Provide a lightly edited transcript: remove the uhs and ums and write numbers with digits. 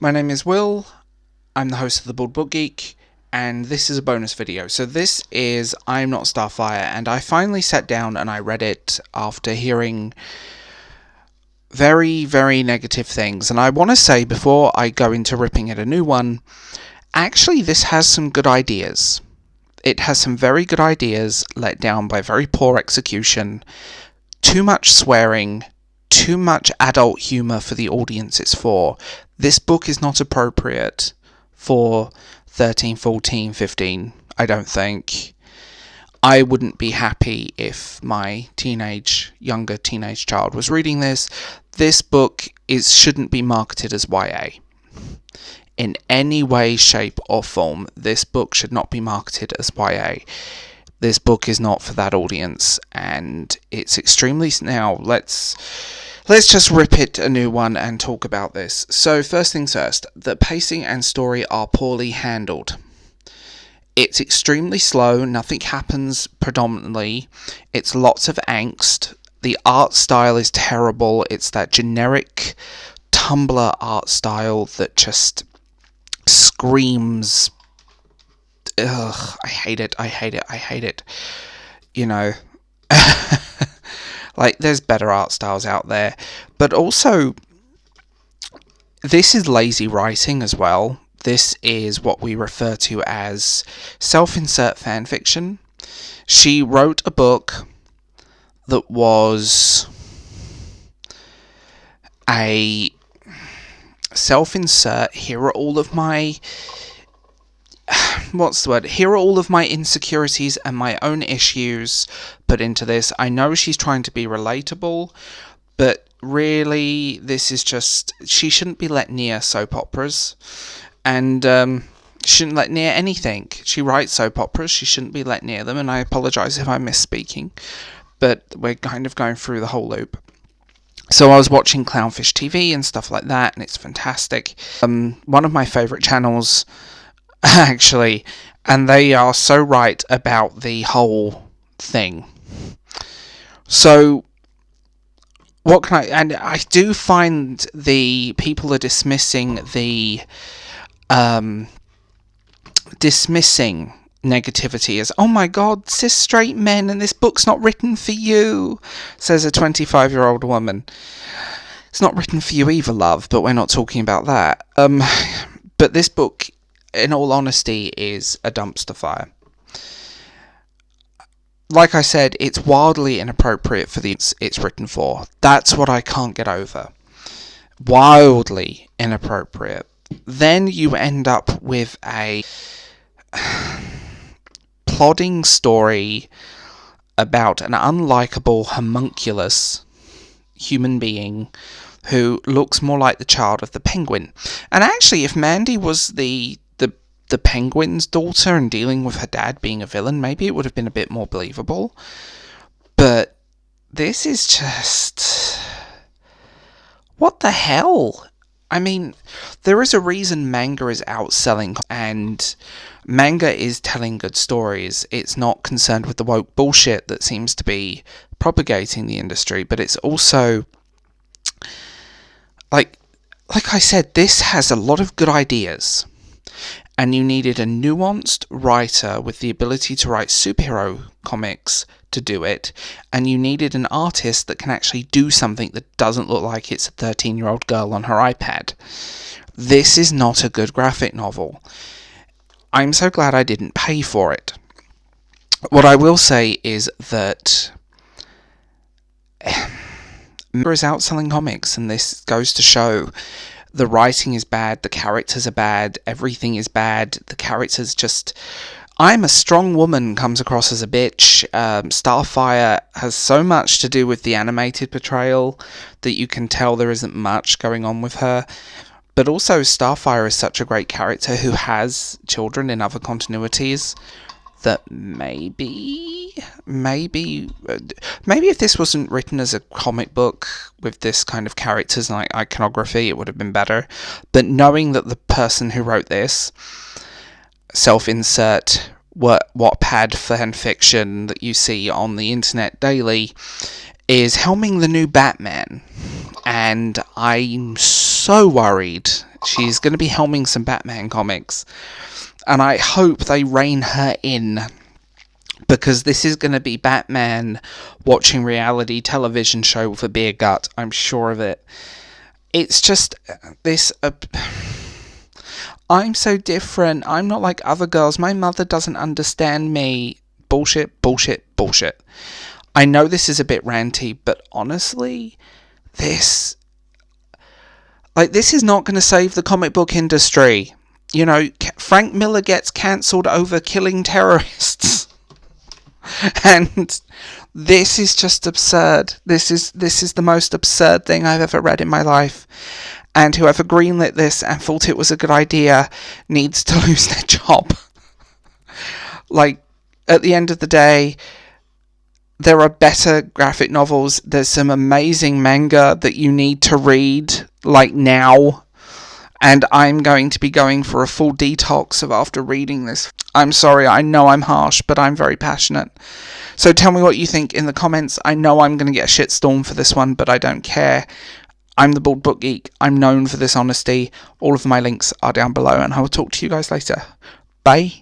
My name is Will, I'm the host of the Bald Book Geek, and this is a bonus video. So this is I'm Not Starfire, and I finally sat down and I read it after hearing very, very negative things. And I want to say, before I go into ripping at a new one, actually this has some good ideas. It has some very good ideas let down by very poor execution, too much swearing, too much adult humour for the audience it's for. This book is not appropriate for 13, 14, 15, I don't think. I wouldn't be happy if my younger teenage child was reading this. This book shouldn't be marketed as YA. In any way, shape or form, this book should not be marketed as YA. This book is not for that audience, and it's extremely... Now, let's just rip it a new one and talk about this. So, first things first, the pacing and story are poorly handled. It's extremely slow, nothing happens predominantly, it's lots of angst, the art style is terrible, it's that generic Tumblr art style that just screams... Ugh, I hate it. You know, like, there's better art styles out there. But also, this is lazy writing as well. This is what we refer to as self-insert fanfiction. She wrote a book that was a self-insert, here are all of my... Here are all of my insecurities and my own issues put into this. I know she's trying to be relatable, but really, this is just... She shouldn't be let near soap operas, and shouldn't let near anything. She writes soap operas, she shouldn't be let near them, and I apologise if I'm misspeaking, but we're kind of going through the whole loop. So I was watching clownfishtv and stuff like that, and it's fantastic. One of my favourite channels... actually, and they are so right about the whole thing. So, what can and I do find the people are dismissing negativity as, oh my god, cis straight men, and this book's not written for you, says a 25-year-old woman. It's not written for you either, love, but we're not talking about that. But this book, in all honesty, is a dumpster fire. Like I said, it's wildly inappropriate for the it's written for. That's what I can't get over. Wildly inappropriate. Then you end up with a plodding story about an unlikable, homunculus human being who looks more like the child of the penguin. And actually, if Mandy was the penguin's daughter and dealing with her dad being a villain, maybe it would have been a bit more believable. But this is just... what the hell? I mean, there is a reason manga is outselling, and manga is telling good stories. It's not concerned with the woke bullshit that seems to be propagating the industry, but it's also... Like I said, this has a lot of good ideas. And you needed a nuanced writer with the ability to write superhero comics to do it, and you needed an artist that can actually do something that doesn't look like it's a 13-year-old girl on her iPad. This is not a good graphic novel. I'm so glad I didn't pay for it. What I will say is that manga is outselling comics, and this goes to show... The writing is bad, the characters are bad, everything is bad, the characters just... I'm a strong woman comes across as a bitch. Starfire has so much to do with the animated portrayal that you can tell there isn't much going on with her. But also, Starfire is such a great character who has children in other continuities that maybe if this wasn't written as a comic book with this kind of characters and iconography, it would have been better. But knowing that the person who wrote this, self-insert Wattpad fanfiction that you see on the internet daily, is helming the new Batman. And I'm so worried She's going to be helming some Batman comics. And I hope they rein her in, because this is going to be Batman watching reality television show with a beer gut. I'm sure of it. It's just this... I'm so different. I'm not like other girls. My mother doesn't understand me. Bullshit, bullshit, bullshit. I know this is a bit ranty, but honestly, this is not going to save the comic book industry. You know, Frank Miller gets cancelled over killing terrorists. And this is just absurd. This is the most absurd thing I've ever read in my life. And whoever greenlit this and thought it was a good idea needs to lose their job. Like, at the end of the day, there are better graphic novels. There's some amazing manga that you need to read, like, now. And I'm going to be going for a full detox of after reading this. I'm sorry, I know I'm harsh, but I'm very passionate. So tell me what you think in the comments. I know I'm going to get a shitstorm for this one, but I don't care. I'm the Bald Book Geek. I'm known for this honesty. All of my links are down below, and I will talk to you guys later. Bye.